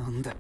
なんだ。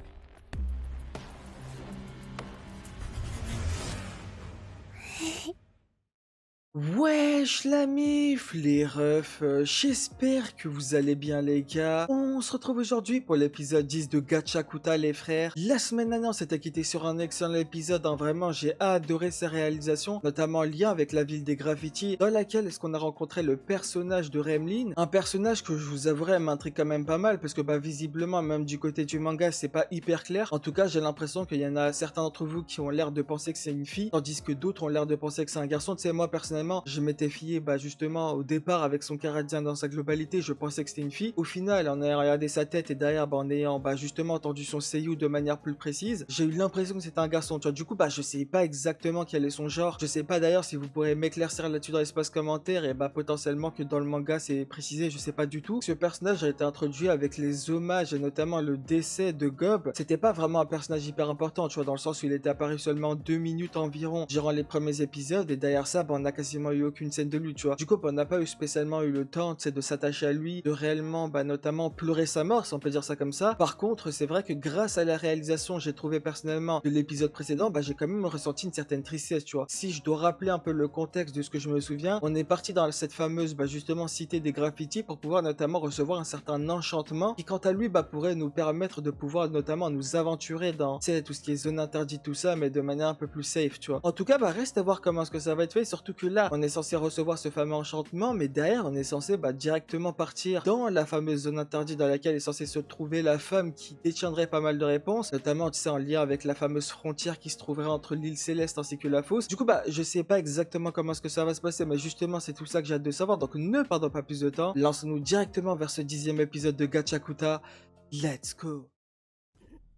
Wesh la mif, les refs, j'espère que vous allez bien les gars. On se retrouve aujourd'hui pour l'épisode 10 de Gachakuta les frères. La semaine dernière on s'était quitté sur un excellent épisode, hein. Vraiment j'ai adoré sa réalisation, notamment en lien avec la ville des graffitis, dans laquelle est-ce qu'on a rencontré le personnage de Remlin. Un personnage que je vous avouerai m'intrigue quand même pas mal, parce que bah visiblement même du côté du manga c'est pas hyper clair. En tout cas j'ai l'impression qu'il y en a certains d'entre vous qui ont l'air de penser que c'est une fille, tandis que d'autres ont l'air de penser que c'est un garçon. Tu sais, moi personnellement je m'étais fié justement au départ avec son Canadien dans sa globalité, je pensais que c'était une fille. Au final, en ayant regardé sa tête et derrière en ayant justement entendu son seiyuu de manière plus précise, j'ai eu l'impression que c'était un garçon. Tu vois, du coup je sais pas exactement quel est son genre. Je sais pas d'ailleurs si vous pourrez m'éclaircir là-dessus dans l'espace commentaire et potentiellement que dans le manga c'est précisé, je sais pas du tout. Ce personnage a été introduit avec les hommages et notamment le décès de Gob. C'était pas vraiment un personnage hyper important, tu vois, dans le sens où il était apparu seulement 2 minutes environ durant les premiers épisodes et derrière ça on a quasiment eu aucune scène de lui, tu vois. Du coup on n'a pas eu spécialement eu le temps, tu sais, de s'attacher à lui, de réellement notamment pleurer sa mort, si on peut dire ça comme ça. Par contre c'est vrai que grâce à la réalisation, j'ai trouvé personnellement de l'épisode précédent, j'ai quand même ressenti une certaine tristesse, tu vois. Si je dois rappeler un peu le contexte de ce que je me souviens, on est parti dans cette fameuse justement cité des graffitis pour pouvoir notamment recevoir un certain enchantement qui quant à lui pourrait nous permettre de pouvoir notamment nous aventurer dans, tu sais, tout ce qui est zone interdite, tout ça, mais de manière un peu plus safe, tu vois. En tout cas reste à voir comment est-ce que ça va être fait, surtout que là on est censé recevoir ce fameux enchantement, mais derrière on est censé directement partir dans la fameuse zone interdite dans laquelle est censée se trouver la femme qui détiendrait pas mal de réponses, notamment tu sais en lien avec la fameuse frontière qui se trouverait entre l'île céleste ainsi que la fosse. Du coup je sais pas exactement comment est-ce que ça va se passer, mais justement c'est tout ça que j'ai hâte de savoir, donc ne perdons pas plus de temps, lançons-nous directement vers ce 10e épisode de Gachakuta. Let's go.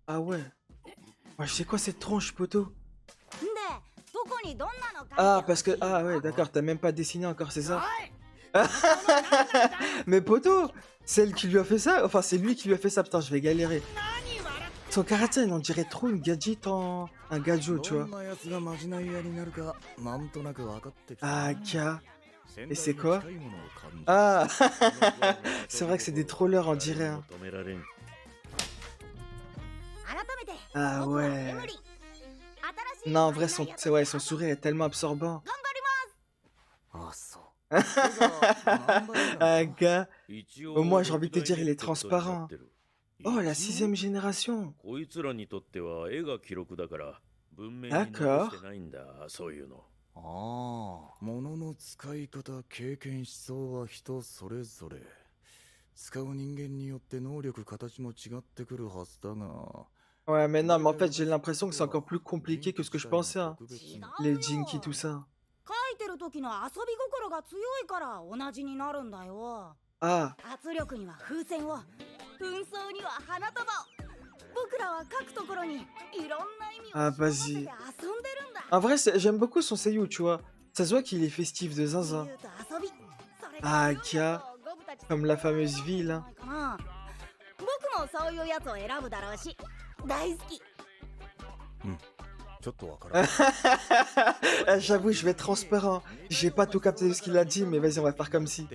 Ah ouais. Ouais, c'est quoi cette tronche, poteau? Ah, parce que... Ah ouais, d'accord, t'as même pas dessiné encore, c'est ça? Mais poteau, c'est elle qui lui a fait ça? Enfin, c'est lui qui lui a fait ça, putain, je vais galérer. Son karaté, on dirait trop une gadget en... Un gadget, tu vois. Ah, K. Et c'est quoi? Ah. C'est vrai que c'est des trollers, on dirait. Hein. Ah ouais. Non, en vrai, son sourire est tellement absorbant. Un gars, au moins j'ai envie de te dire, il est transparent. Oh, la 6e génération. D'accord. ああ、物の使い方、経験しそうは人それぞれ。使う人間によって能力、形も違ってくるはずだが。Ouais, mais non, mais en fait, j'ai l'impression que c'est encore plus compliqué que ce que je pensais. Hein. Les Jinky, tout ça. Ah. Ah, vas-y. En vrai, j'aime beaucoup son seiyuu, tu vois. Ça se voit qu'il est festif de zinzin. Ah, Kia. Comme la fameuse ville. Hein. J'avoue, je vais être transparent. J'ai pas tout capté de ce qu'il a dit, mais vas-y, on va faire comme si.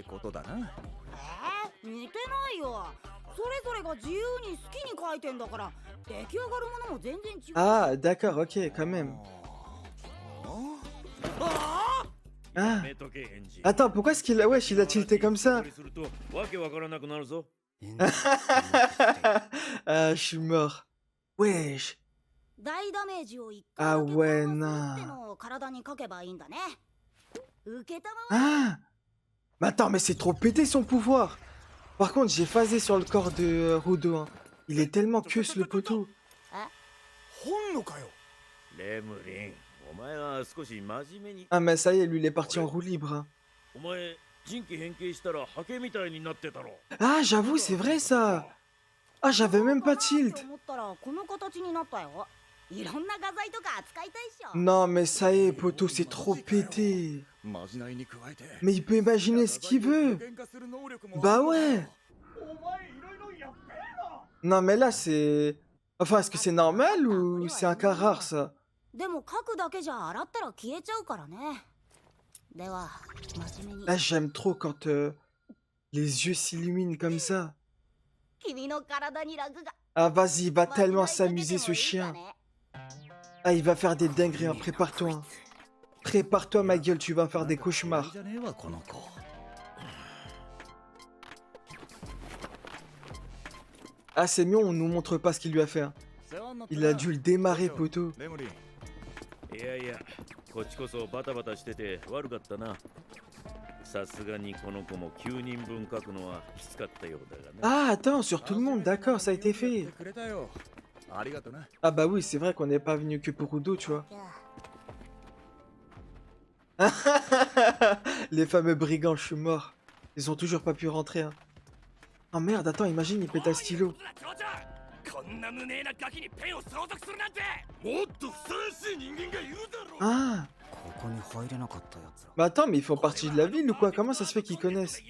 Ah, d'accord, ok, quand même. Ah. Attends, pourquoi est-ce qu'il a... Wesh, il a tilté comme ça? Ah, je suis mort. Wesh. Ah ouais, non. Ah. Mais attends, mais c'est trop pété son pouvoir. Par contre, j'ai phasé sur le corps de Rudo. Hein. Il est tellement que le poteau. Ah mais ça y est, lui il est parti en roue libre. Hein. Ah j'avoue, c'est vrai ça. Ah j'avais même pas tilt. Non mais ça y est, poteau, c'est trop pété. Mais il peut imaginer ce qu'il veut. Bah ouais. Non mais là c'est... Enfin, est-ce que c'est normal ou c'est un cas rare ça? Là j'aime trop quand les yeux s'illuminent comme ça. Ah, vas-y, il va tellement s'amuser, ce chien. Ah, il va faire des dingueries, hein. Prépare-toi. Hein. Prépare-toi, ma gueule, tu vas faire des cauchemars. Ah, c'est mieux, on nous montre pas ce qu'il lui a fait. Hein. Il a dû le démarrer, poteau. いやいや、こっちこそバタバタしてて悪かったな。さすがにこの子も9人分書くのはきつかったようだがな。 Ah, attends, sur tout le monde, d'accord, ça a été fait. Ah bah oui, c'est vrai qu'on n'est pas venu que pour Udo, tu vois. Les fameux brigands, je suis mort. Ils ont toujours pas pu rentrer. Hein. Oh merde, attends, imagine, il pète un stylo. Ah. Bah attends, mais ils font partie de la ville ou quoi? Comment ça se fait qu'ils connaissent?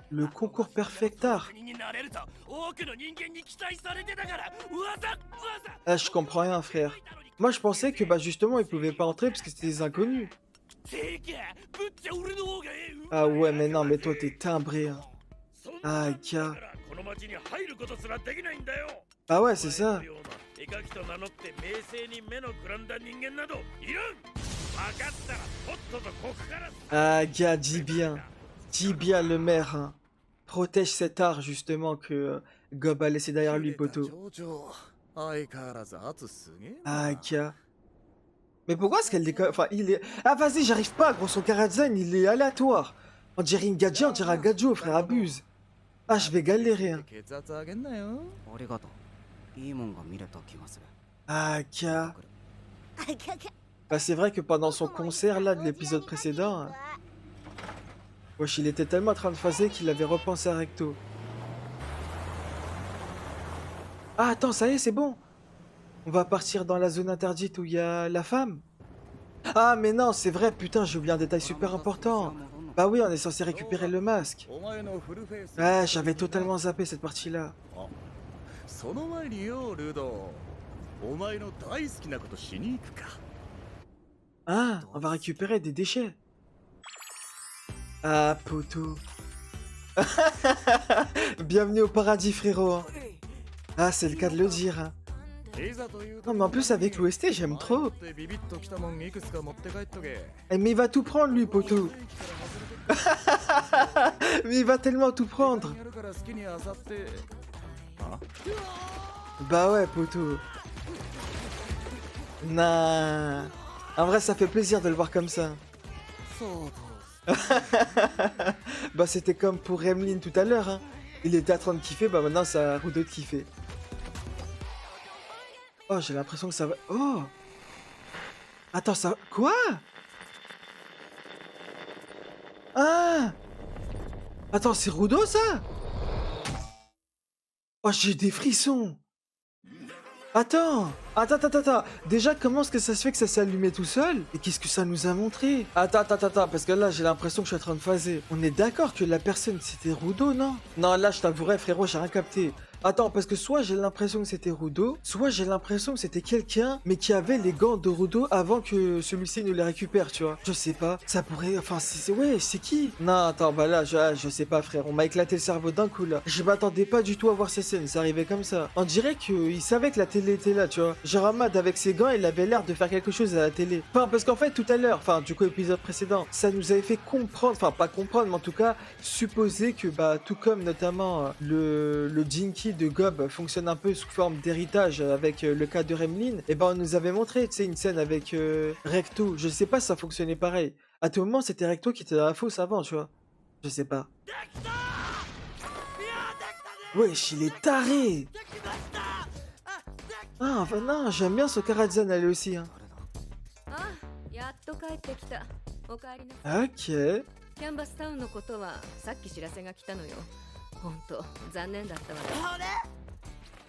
Le concours Perfectar. Ah, je comprends rien, frère. Moi, je pensais que bah justement, ils pouvaient pas entrer parce que c'était des inconnus. Ah ouais, mais non, mais toi, t'es timbré. Hein. Ah, gars. Ah ouais, c'est ça. Ah, gars, dis bien. Dis bien, le maire. Hein. Protège cet art, justement, que Gob a laissé derrière lui, poteau. Ah, gars. Mais pourquoi est-ce qu'elle est... Enfin, il est... Ah, vas-y, j'arrive pas, gros. Son Karazhan, il est aléatoire. On dirait une gadget, on dirait un gadjo, frère, abuse. Ah, je vais galérer. Hein. Ah, gars. Bah, c'est vrai que pendant son concert, là, de l'épisode précédent... Hein, wesh, il était tellement en train de phaser qu'il avait repensé à Recto. Ah, attends, ça y est, c'est bon. On va partir dans la zone interdite où il y a la femme. Ah, mais non, c'est vrai, putain, j'ai oublié un détail super important. Bah oui, on est censé récupérer le masque. Ouais, j'avais totalement zappé cette partie-là. Ah, on va récupérer des déchets. Ah, poteau. Bienvenue au paradis, frérot. Hein. Ah, c'est le cas de le dire. Hein. Non, mais en plus, avec l'OST, j'aime trop. Eh, mais il va tout prendre, lui, poteau. Mais il va tellement tout prendre. Bah ouais, poteau. Nah. En vrai, ça fait plaisir de le voir comme ça. Bah c'était comme pour Remlin tout à l'heure. Hein. Il était en train de kiffer, bah maintenant ça a Rudo de kiffer. Oh, j'ai l'impression que ça va... Oh. Attends, ça... Quoi? Ah. Attends, c'est Rudo, ça? Oh, j'ai des frissons. Attends. Déjà, comment est-ce que ça se fait que ça s'est allumé tout seul? Et qu'est-ce que ça nous a montré? Attends, parce que là, j'ai l'impression que je suis en train de phaser. On est d'accord que la personne, c'était Rudo, non? Non, là, je t'avouerai, frérot, j'ai rien capté. Attends, parce que soit j'ai l'impression que c'était Rudo, soit j'ai l'impression que c'était quelqu'un, mais qui avait les gants de Rudo avant que celui-ci ne les récupère, tu vois. Je sais pas, ça pourrait... Enfin, ouais, c'est qui? Non, attends, bah là, je sais pas, frère, on m'a éclaté le cerveau d'un coup, là. Je m'attendais pas du tout à voir ces scènes, ça arrivait comme ça. On dirait qu'il savait que la télé était là, tu vois. Genre, Ahmad, avec ses gants, il avait l'air de faire quelque chose à la télé. Enfin, parce qu'en fait, tout à l'heure, enfin, du coup, épisode précédent, ça nous avait fait comprendre, enfin, pas comprendre, mais en tout cas, supposer que, bah, tout comme, notamment, le Jinky de Gob fonctionne un peu sous forme d'héritage avec le cas de Remlin, et ben on nous avait montré, tu sais, une scène avec Recto. Je sais pas si ça fonctionnait pareil. À tout moment, c'était Recto qui était dans la fosse avant, tu vois. Je sais pas. Wesh, il est taré. Ah, enfin non, j'aime bien ce Karazhan, elle aussi. Hein. Ok.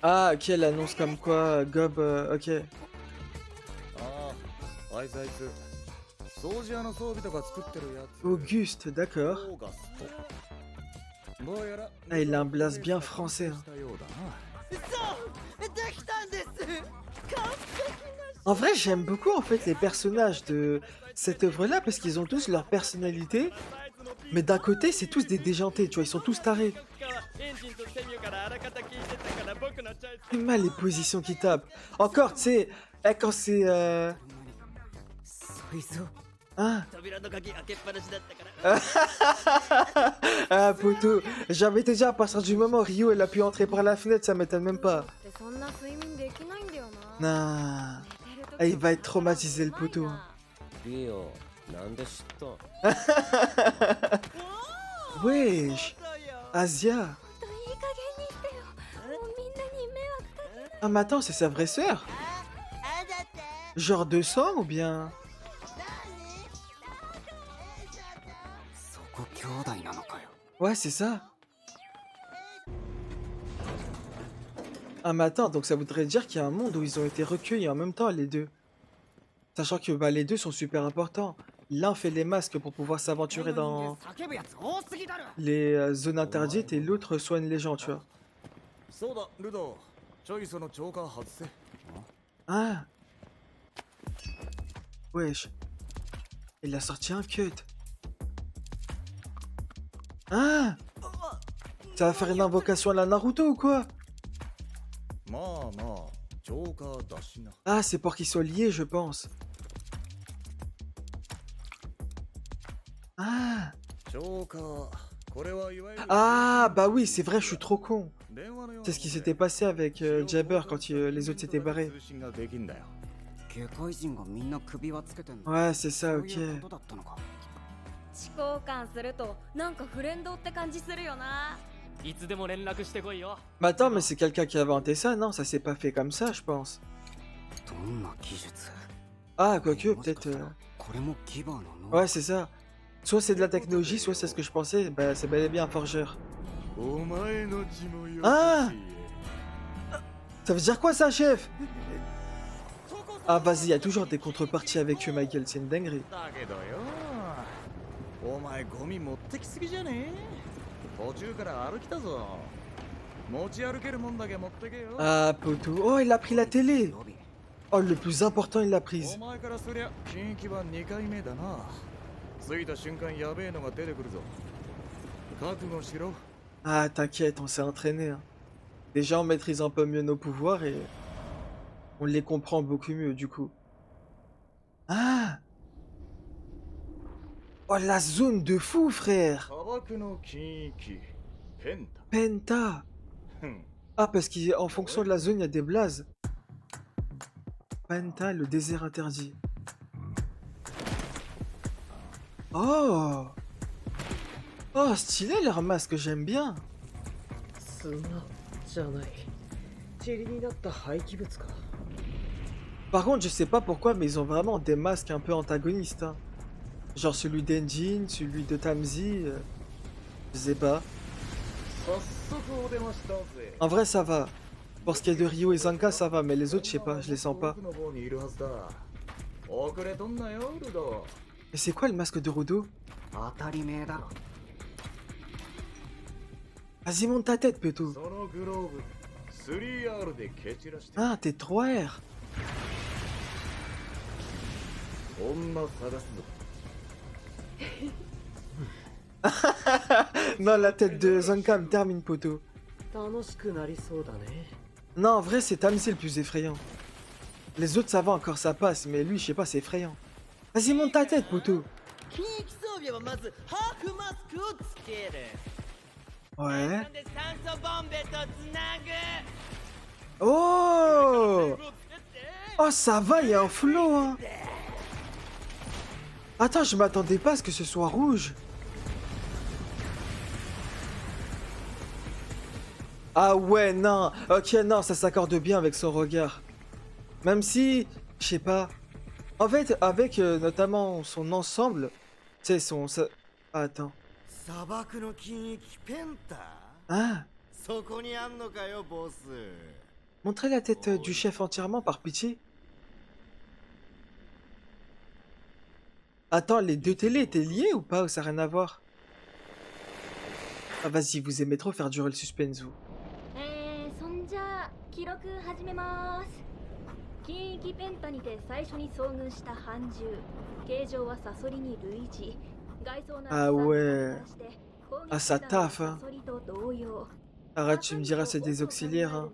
Ah, ok, elle annonce comme quoi Gob, ok. Auguste, d'accord. Ah, il a un blaze bien français. Hein. En vrai, j'aime beaucoup en fait les personnages de cette œuvre-là parce qu'ils ont tous leur personnalité Mais d'un côté, c'est tous des déjantés, tu vois, ils sont tous tarés. C'est mal les positions qu'ils tapent. Encore, tu sais, quand c'est... Hein? Ah, poto, j'avais déjà à partir du moment où Ryo elle a pu entrer par la fenêtre, ça m'étonne même pas. Non. Ah, il va être traumatisé, le poteau. Wesh, Asia. Ah, mais attends, c'est sa vraie sœur? Genre de sang ou bien? Ouais, c'est ça. Ah, mais attends, donc ça voudrait dire qu'il y a un monde où ils ont été recueillis en même temps, les deux. Sachant que bah, les deux sont super importants. L'un fait les masques pour pouvoir s'aventurer dans les zones interdites et l'autre soigne les gens, tu vois. Ah, wesh. Il a sorti un cut. Ah, ça va faire une invocation à la Naruto ou quoi? Ah, c'est pour qu'ils soient liés, je pense. Ah. Ah, bah oui, c'est vrai, je suis trop con. C'est ce qui s'était passé avec Jabber quand les autres s'étaient barrés. Ouais, c'est ça, ok. Mais attends, mais c'est quelqu'un qui a inventé ça, non? Ça s'est pas fait comme ça, je pense. Ah, quoique, peut-être... Ouais, c'est ça. Soit c'est de la technologie, soit c'est ce que je pensais. Bah, c'est bel et bien un forgeur. Ah! Ça veut dire quoi, ça, chef? Ah, vas-y, il y a toujours des contreparties avec eux, Michael. C'est une dinguerie. Ah, poteau. Oh, il a pris la télé. Oh, le plus important, il l'a prise. Ah, t'inquiète, on s'est entraîné. Hein. Déjà, on maîtrise un peu mieux nos pouvoirs et on les comprend beaucoup mieux, du coup. Ah! Oh, la zone de fou, frère! Penta! Ah, parce qu'en fonction de la zone, il y a des blazes. Penta, le désert interdit. Oh! Oh, stylé leur masque, j'aime bien. Par contre, je sais pas pourquoi, mais ils ont vraiment des masques un peu antagonistes. Hein. Genre celui d'Enjin, celui de Tamzi. Je sais pas. En vrai, ça va. Pour ce qui est de Ryo et Zanka, ça va, mais les autres, je sais pas, je les sens pas. Mais c'est quoi le masque de Rudo? Vas-y, monte ta tête, Peto. Ah, t'es 3R. Non, la tête de Zanka me termine, Poto. Non, en vrai, c'est Tamzi le plus effrayant. Les autres, ça va encore, ça passe, mais lui, je sais pas, c'est effrayant. Vas-y, monte ta tête, Poto. Ouais. Oh! Oh, ça va, il y a un flow, hein. Attends, je m'attendais pas à ce que ce soit rouge. Ah ouais, non. Ok, non, ça s'accorde bien avec son regard. Même si, je sais pas. En fait, avec notamment son ensemble, tu sais, Ah, attends. Ah. Montrez la tête du chef entièrement, par pitié. Attends, les deux télés étaient liées ou pas? Ou ça n'a rien à voir? Ah, vas-y, vous aimez trop faire durer le suspense, vous. Ah ouais. Ah, ça taffe, hein. Arrête, tu me diras, c'est des auxiliaires, hein.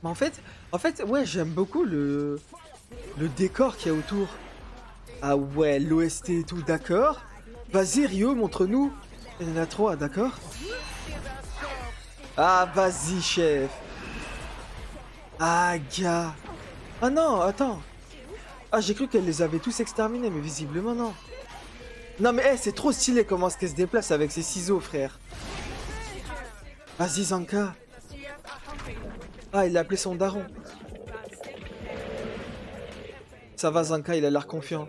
Mais en fait, ouais, j'aime beaucoup le décor qu'il y a autour. Ah ouais, l'OST et tout, d'accord. Vas-y, Rio, montre-nous. Il y en a 3, d'accord. Ah, vas-y, chef. Ah, gars. Ah non, attends. Ah, j'ai cru qu'elle les avait tous exterminés, mais visiblement non. Non, mais c'est trop stylé comment est-ce qu'elle se déplace avec ses ciseaux, frère. Vas-y, Zanka. Ah, il a appelé son daron. Ça va, Zanka, il a l'air confiant.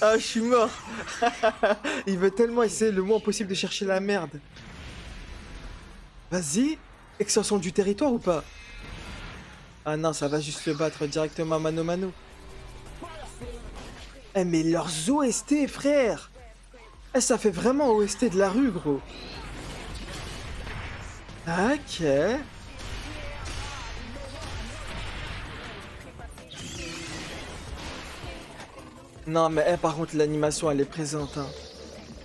Ah, je suis mort. Il veut tellement essayer le moins possible de chercher la merde. Vas-y. Extension du territoire ou pas? Ah non, ça va juste le battre directement mano mano. Eh mais leurs OST, frère. Eh, ça fait vraiment OST de la rue, gros. Ok. Non mais par contre l'animation elle est présente, hein.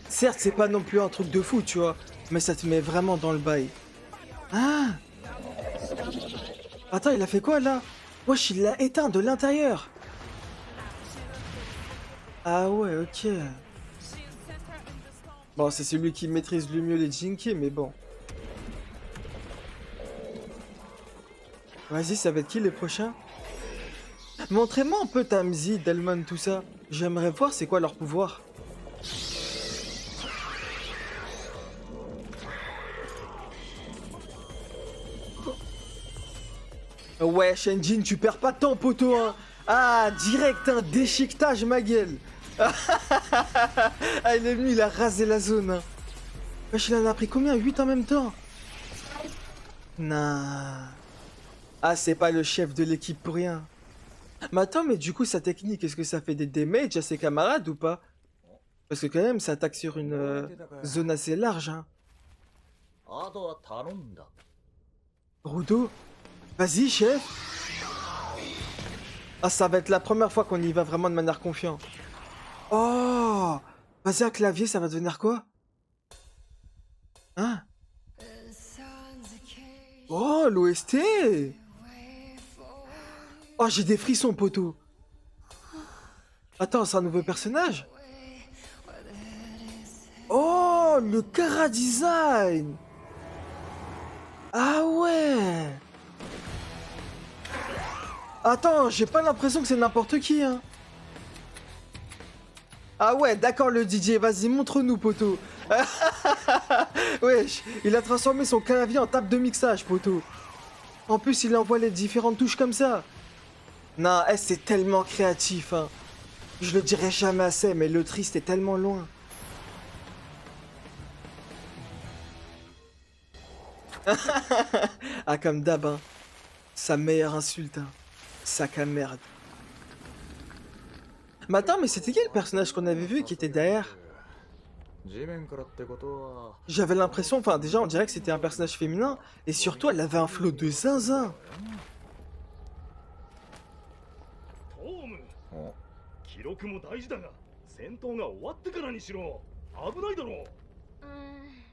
Certes c'est pas non plus un truc de fou tu vois, mais ça te met vraiment dans le bail. Ah. Attends, il a fait quoi là? Wesh, il l'a éteint de l'intérieur. Ah ouais, ok. Bon, c'est celui qui maîtrise le mieux les Jinky, mais bon. Vas-y, ça va être qui les prochains? Montrez-moi un peu Tamzi, Delmon, tout ça. J'aimerais voir c'est quoi leur pouvoir. Ouais, Shenjin, tu perds pas de temps, poteau, hein. Ah, direct, un déchiquetage, ma gueule. Ah, il est venu, il a rasé la zone, hein. Wesh, il en a pris combien? 8 en même temps? Nah. Ah, c'est pas le chef de l'équipe pour rien. Mais attends, mais du coup, sa technique, est-ce que ça fait des damages à ses camarades ou pas? Parce que quand même, ça attaque sur une zone assez large, hein. Rudo? Vas-y, chef. Ah, ça va être la première fois qu'on y va vraiment de manière confiante. Oh! Vas-y, un clavier, ça va devenir quoi? Hein? Oh, l'OST! Oh, j'ai des frissons, poteau. Attends, c'est un nouveau personnage? Oh, le Kara Design! Ah ouais! Attends, j'ai pas l'impression que c'est n'importe qui, hein. Ah ouais, d'accord le DJ, vas-y, montre-nous, poteau. Wesh, il a transformé son clavier en table de mixage, poteau. En plus, il envoie les différentes touches comme ça. Non, c'est tellement créatif, hein. Je le dirai jamais assez, mais le triste est tellement loin. Ah, comme d'hab, hein. Sa meilleure insulte, hein. Sac à merde. Mais attends, mais c'était quel personnage qu'on avait vu qui était derrière? J'avais l'impression, enfin déjà on dirait que c'était un personnage féminin, et surtout elle avait un flot de zinzin.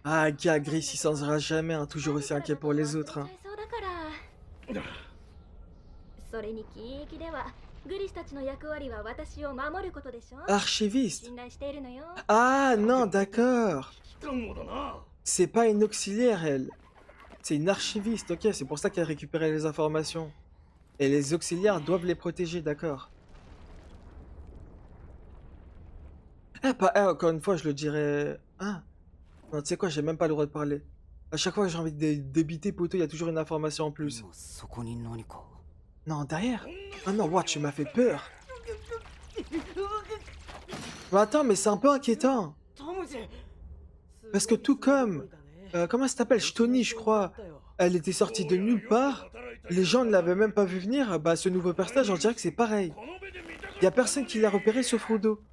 Ah, gars, Gris, il s'en sera jamais, hein, toujours aussi inquiet pour les autres, hein. Archiviste. Ah non, d'accord. C'est pas une auxiliaire, elle. C'est une archiviste, ok, c'est pour ça qu'elle récupérait les informations. Et les auxiliaires doivent les protéger, d'accord. Encore une fois, je le dirais... Ah. Non, tu sais quoi, j'ai même pas le droit de parler. À chaque fois que j'ai envie de débiter, poteau, il y a toujours une information en plus. Non, derrière. Ah non, what, tu m'as fait peur. Mais attends, mais c'est un peu inquiétant. Parce que tout comme... comment ça s'appelle? Shtoni, je crois. Elle était sortie de nulle part. Les gens ne l'avaient même pas vu venir. Bah, ce nouveau personnage, on dirait que c'est pareil. Y a personne qui l'a repéré sauf Rudo.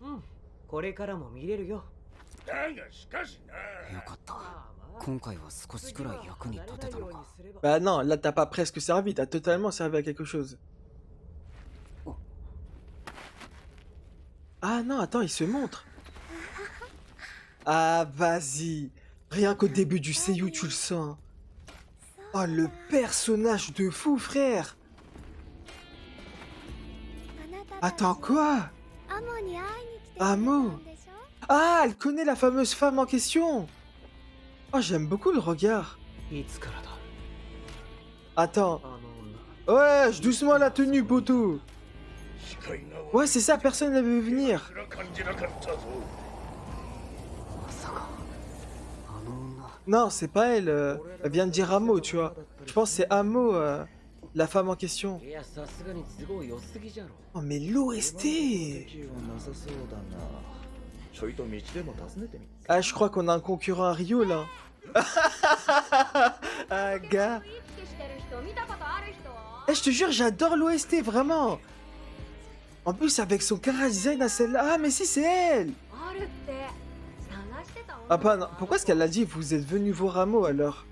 Bah non, là t'as pas presque servi, t'as totalement servi à quelque chose. Ah non, attends, il se montre. Ah, vas-y. Rien qu'au début du seiyuu, tu le sens. Oh, le personnage de fou, frère. Attends, quoi? Amo. Ah, elle connaît la fameuse femme en question. Oh, j'aime beaucoup le regard. Attends. Ouais, doucement la tenue, poteau. Ouais, c'est ça, personne ne l'a vu venir. Non, c'est pas elle. Elle vient de dire Amo, tu vois. Je pense que c'est Amo, la femme en question. Oh, mais l'OST. Ah, je crois qu'on a un concurrent à Rio, là. Ah, gars. Eh, je te jure, j'adore l'OST, vraiment. En plus, avec son cara design à celle-là. Ah, mais si, c'est elle. Ah, pas, non. Pourquoi est-ce qu'elle a dit vous êtes venu voir Amo, alors?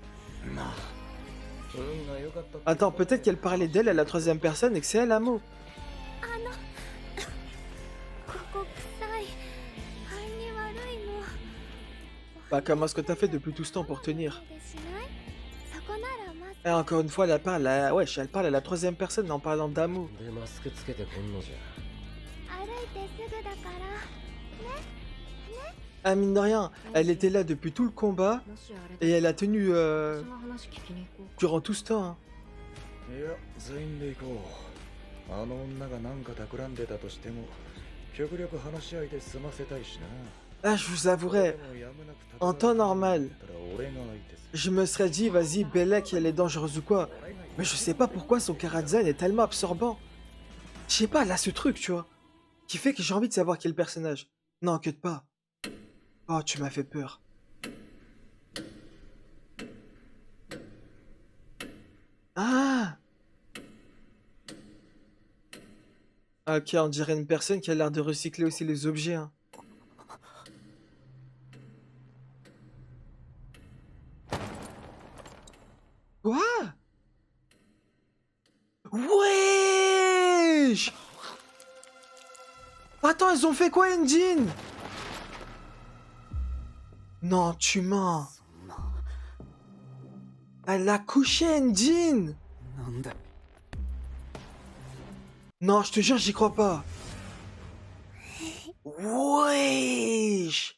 Attends, peut-être qu'elle parlait d'elle à la troisième personne et que c'est elle, Amo. Bah, comment est-ce que t'as fait depuis tout ce temps pour tenir? Et encore une fois, elle parle à... Ouais, elle parle à la troisième personne en parlant d'Amo. Ah, mine de rien, elle était là depuis tout le combat et elle a tenu durant tout ce temps. Hein. Ah, je vous avouerai, en temps normal, je me serais dit, vas-y, Belek, elle est dangereuse ou quoi. Mais je sais pas pourquoi son Karazhan est tellement absorbant. Je sais pas, là, ce truc, tu vois, qui fait que j'ai envie de savoir quel personnage. Non, que de pas. Oh, tu m'as fait peur. Ah! Ok, on dirait une personne qui a l'air de recycler aussi les objets. Hein. Quoi? Wesh! Attends, ils ont fait quoi, Engine? Non, tu mens. Elle a couché, Engine. Non, je te jure, j'y crois pas. Wesh!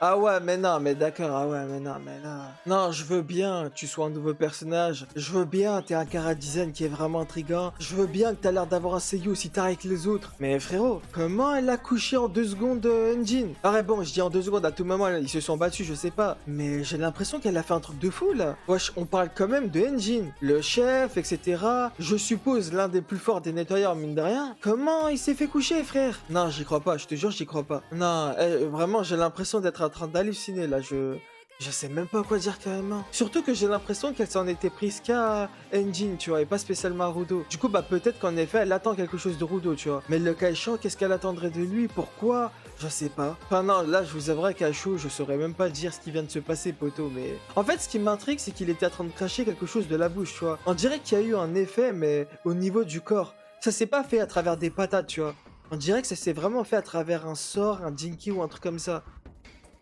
Ah ouais, mais non, mais d'accord, ah ouais, mais non, mais là... Non, je veux bien que tu sois un nouveau personnage. Je veux bien que t'aies un cara design qui est vraiment intriguant. Je veux bien que t'as l'air d'avoir un seiyuu aussi tard avec les autres. Mais frérot, comment elle a couché en 2 secondes, Engine? Ah ouais, bon, je dis en 2 secondes, à tout moment, ils se sont battus, je sais pas. Mais j'ai l'impression qu'elle a fait un truc de fou, là. Wesh, on parle quand même de Engine. Le chef, etc. Je suppose l'un des plus forts des nettoyeurs, mine de rien. Comment il s'est fait coucher, frère? Non, j'y crois pas, je te jure, j'y crois pas. Non, vraiment, j'ai l'impression d'être en train d'halluciner là, je sais même pas quoi dire carrément. Surtout que j'ai l'impression qu'elle s'en était prise qu'à Engine, tu vois, et pas spécialement à Rudo. Du coup, bah peut-être qu'en effet, elle attend quelque chose de Rudo, tu vois. Mais le cas échéant, qu'est-ce qu'elle attendrait de lui? Pourquoi? Je sais pas. Enfin non, là, je vous avouerai qu'à chaud, je saurais même pas dire ce qui vient de se passer, poto, mais... En fait, ce qui m'intrigue, c'est qu'il était en train de cracher quelque chose de la bouche, tu vois. On dirait qu'il y a eu un effet, mais au niveau du corps. Ça s'est pas fait à travers des patates, tu vois. On dirait que ça s'est vraiment fait à travers un sort, un dinky ou un truc comme ça.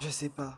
Je sais pas.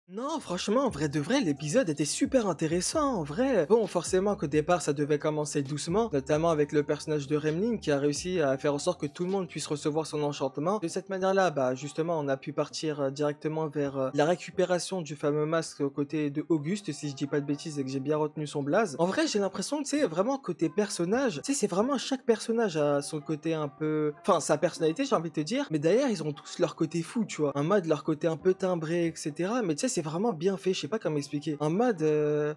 Non, franchement, en vrai de vrai, l'épisode était super intéressant, en vrai. Bon, forcément qu'au départ, ça devait commencer doucement, notamment avec le personnage de Remling qui a réussi à faire en sorte que tout le monde puisse recevoir son enchantement. De cette manière-là, bah justement, on a pu partir directement vers la récupération du fameux masque aux côtés de Auguste, si je dis pas de bêtises et que j'ai bien retenu son blaze. En vrai, j'ai l'impression que c'est vraiment côté personnage, tu sais, c'est vraiment chaque personnage a son côté un peu... Enfin, sa personnalité, j'ai envie de te dire, mais d'ailleurs, ils ont tous leur côté fou, tu vois. En mode, leur côté un peu timbré, etc. Mais tu sais, c'est vraiment bien fait, je sais pas comment expliquer. En mode,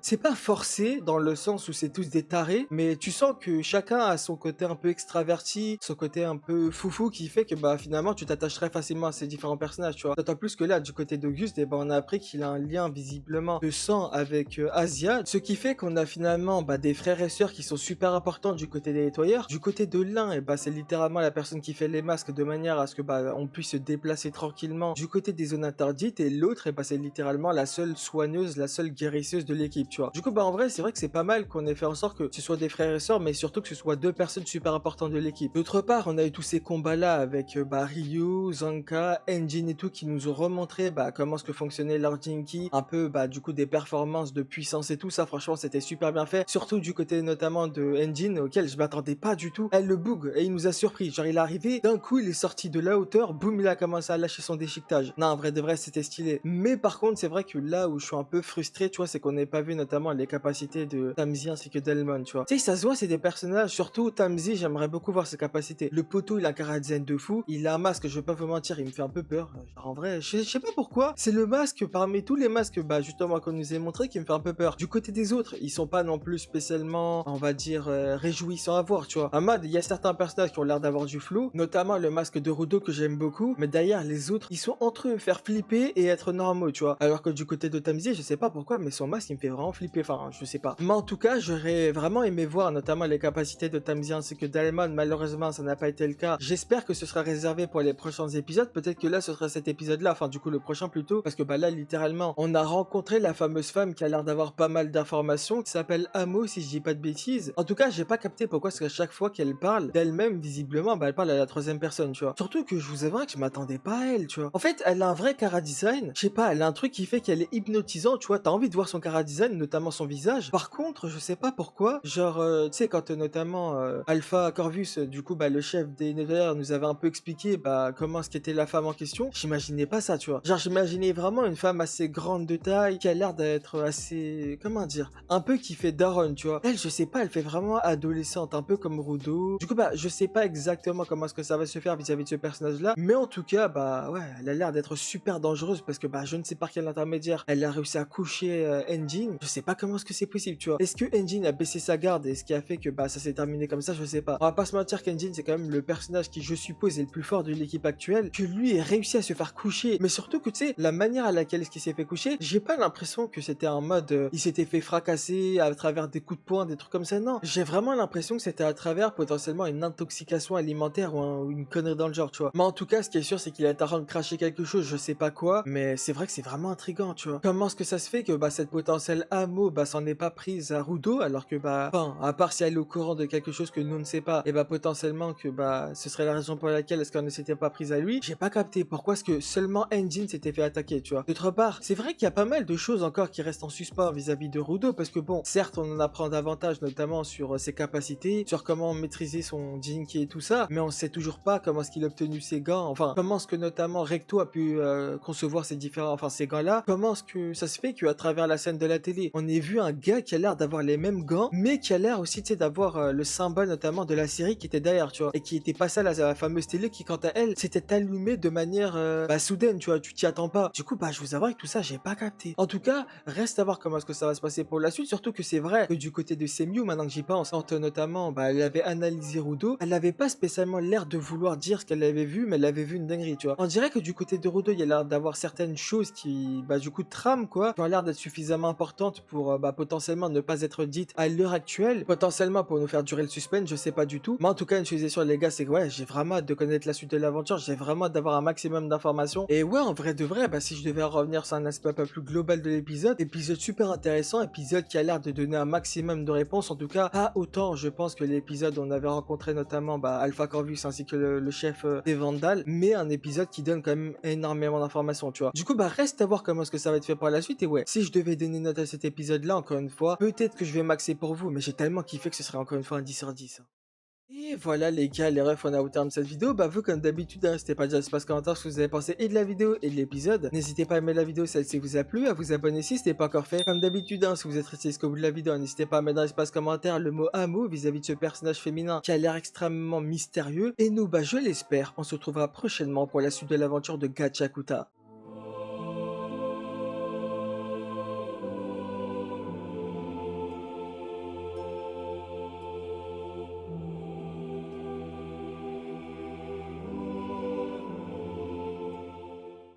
c'est pas forcé dans le sens où c'est tous des tarés, mais tu sens que chacun a son côté un peu extraverti, son côté un peu foufou qui fait que bah finalement tu t'attaches très facilement à ces différents personnages, tu vois. D'autant plus que là, du côté d'Auguste, eh ben, on a appris qu'il a un lien visiblement de sang avec Asia, ce qui fait qu'on a finalement bah, des frères et sœurs qui sont super importants du côté des nettoyeurs. Du côté de l'un, et bah, c'est littéralement la personne qui fait les masques de manière à ce que bah, on puisse se déplacer tranquillement du côté des zones interdites, et l'autre, et bah, c'est littéralement littéralement la seule soigneuse, la seule guérisseuse de l'équipe, tu vois. Du coup, bah en vrai, c'est vrai que c'est pas mal qu'on ait fait en sorte que ce soit des frères et sœurs, mais surtout que ce soit deux personnes super importantes de l'équipe. D'autre part, on a eu tous ces combats-là avec Ryu, Zanka, Engine et tout qui nous ont remontré comment ce que fonctionnait Lord Jinky, un peu du coup des performances de puissance et tout ça. Franchement, c'était super bien fait, surtout du côté notamment de Engine auquel je m'attendais pas du tout. Elle le bug et il nous a surpris. Genre, il est arrivé, d'un coup, il est sorti de la hauteur, boum, il a commencé à lâcher son déchiquetage. Non, en vrai de vrai, c'était stylé. Mais par contre, c'est vrai que là où je suis un peu frustré, tu vois, c'est qu'on n'ait pas vu notamment les capacités de Tamzi ainsi que Delmon, tu vois. Tu sais, ça se voit, c'est des personnages, surtout Tamzi, j'aimerais beaucoup voir ses capacités. Le poteau, il a un chara-design de fou, il a un masque, je vais pas vous mentir, il me fait un peu peur. Genre, en vrai, je sais pas pourquoi, c'est le masque parmi tous les masques, justement, qu'on nous a montré qui me fait un peu peur. Du côté des autres, ils sont pas non plus spécialement, on va dire, réjouissants à voir, tu vois. En mode, il y a certains personnages qui ont l'air d'avoir du flow, notamment le masque de Rudo que j'aime beaucoup, mais derrière, les autres, ils sont entre eux, faire flipper et être normaux, tu vois. Alors que du côté de Tamzi, je sais pas pourquoi, mais son masque, il me fait vraiment flipper, enfin, je sais pas. Mais en tout cas, j'aurais vraiment aimé voir notamment les capacités de Tamzi ainsi que Delmon. Malheureusement, ça n'a pas été le cas. J'espère que ce sera réservé pour les prochains épisodes. Peut-être que là, ce sera cet épisode-là, enfin, du coup, le prochain plutôt, parce que là, littéralement, on a rencontré la fameuse femme qui a l'air d'avoir pas mal d'informations, qui s'appelle Amo, si je dis pas de bêtises. En tout cas, j'ai pas capté pourquoi, parce qu'à chaque fois qu'elle parle d'elle-même, visiblement, elle parle à la troisième personne, tu vois. Surtout que je vous avouerai que je m'attendais pas à elle, tu vois. En fait, elle a un vrai chara design. Je sais pas, elle a un truc qui fait qu'elle est hypnotisante, tu vois. T'as envie de voir son chara design, notamment son visage. Par contre, je sais pas pourquoi. Genre, tu sais, quand notamment Alpha Corvus, du coup, le chef des Nether, nous avait un peu expliqué comment ce qu'était la femme en question, j'imaginais pas ça, tu vois. Genre, j'imaginais vraiment une femme assez grande de taille, qui a l'air d'être assez, comment dire, un peu qui fait daronne, tu vois. Elle, je sais pas, elle fait vraiment adolescente, un peu comme Rudo. Du coup, je sais pas exactement comment est-ce que ça va se faire vis-à-vis de ce personnage-là, mais en tout cas, ouais, elle a l'air d'être super dangereuse parce que, je ne sais par quel intermédiaire, elle a réussi à coucher Engine. Je sais pas comment est-ce que c'est possible, tu vois. Est-ce que Engine a baissé sa garde et ce qui a fait que, ça s'est terminé comme ça, je sais pas. On va pas se mentir qu'Engine, c'est quand même le personnage qui, je suppose, est le plus fort de l'équipe actuelle, que lui ait réussi à se faire coucher, mais surtout que, tu sais, la manière à laquelle il s'est fait coucher, j'ai pas l'impression que c'était en mode, il s'était fait fracasser à travers des coups de poing, des trucs comme ça, non. J'ai vraiment l'impression que c'était à travers potentiellement une intoxication alimentaire ou une connerie dans le genre, tu vois. Mais en tout cas, ce qui est sûr, c'est qu'il est en train de cracher quelque chose, je sais pas quoi, mais c'est vrai que c'est vraiment intriguant, tu vois. Comment est-ce que ça se fait que, cette potentielle Amo, s'en est pas prise à Rudo, alors que, enfin, à part si elle est au courant de quelque chose que nous ne sait pas, et potentiellement que, ce serait la raison pour laquelle est-ce qu'elle ne s'était pas prise à lui, j'ai pas capté pourquoi est-ce que seulement Engine s'était fait attaquer, tu vois. D'autre part, c'est vrai qu'il y a pas mal de choses encore qui restent en suspens vis-à-vis de Rudo, parce que bon, certes, on en apprend davantage, notamment sur ses capacités, sur comment maîtriser son Jinky et tout ça, mais on sait toujours pas comment est-ce qu'il a obtenu ses gants, enfin, comment est-ce que notamment Recto a pu concevoir ces différents, enfin, ces gants-là, comment est-ce que ça se fait qu'à travers la scène de la télé, on ait vu un gars qui a l'air d'avoir les mêmes gants, mais qui a l'air aussi, tu sais, d'avoir le symbole notamment de la série qui était derrière, tu vois, et qui était passé à la fameuse télé qui, quant à elle, s'était allumée de manière soudaine, tu vois, tu t'y attends pas. Du coup, je vous avoue que tout ça, j'ai pas capté. En tout cas, reste à voir comment est-ce que ça va se passer pour la suite, surtout que c'est vrai que du côté de Semiu, maintenant que j'y pense, quand notamment, elle avait analysé Rudo, elle avait pas spécialement l'air de vouloir dire ce qu'elle avait vu, mais elle avait vu une dinguerie, tu vois. On dirait que du côté de Rudo, il y a l'air d'avoir certaines choses qui, du coup, trament, quoi, qui ont l'air d'être suffisamment importantes pour, potentiellement ne pas être dites à l'heure actuelle, potentiellement pour nous faire durer le suspense, je sais pas du tout. Mais en tout cas, une chose est sûre, les gars, c'est que, ouais, j'ai vraiment hâte de connaître la suite de l'aventure, j'ai vraiment hâte d'avoir un maximum d'informations. Et ouais, en vrai de vrai, si je devais revenir sur un aspect un peu plus global de l'épisode, épisode super intéressant, épisode qui a l'air de donner un maximum de réponses, en tout cas, pas autant, je pense, que l'épisode où on avait rencontré notamment Alpha Corvus ainsi que le chef des Vandals, mais un épisode qui donne quand même énormément d'informations, tu vois. Du coup, reste à voir comment est-ce que ça va être fait pour la suite, et ouais, si je devais donner une note à cet épisode-là, encore une fois, peut-être que je vais maxer pour vous, mais j'ai tellement kiffé que ce serait encore une fois un 10 sur 10. Et voilà les gars, les refs, on est au terme de cette vidéo. Vous comme d'habitude, n'hésitez pas à dire dans les commentaires ce que vous avez pensé et de la vidéo et de l'épisode. N'hésitez pas à aimer la vidéo si celle-ci vous a plu, à vous abonner si ce n'est pas encore fait. Comme d'habitude, si vous êtes resté jusqu'au bout de la vidéo, n'hésitez pas à mettre dans l'espace commentaire le mot amour vis-à-vis de ce personnage féminin qui a l'air extrêmement mystérieux. Et nous, je l'espère, on se retrouvera prochainement pour la suite de l'aventure de Gachakuta.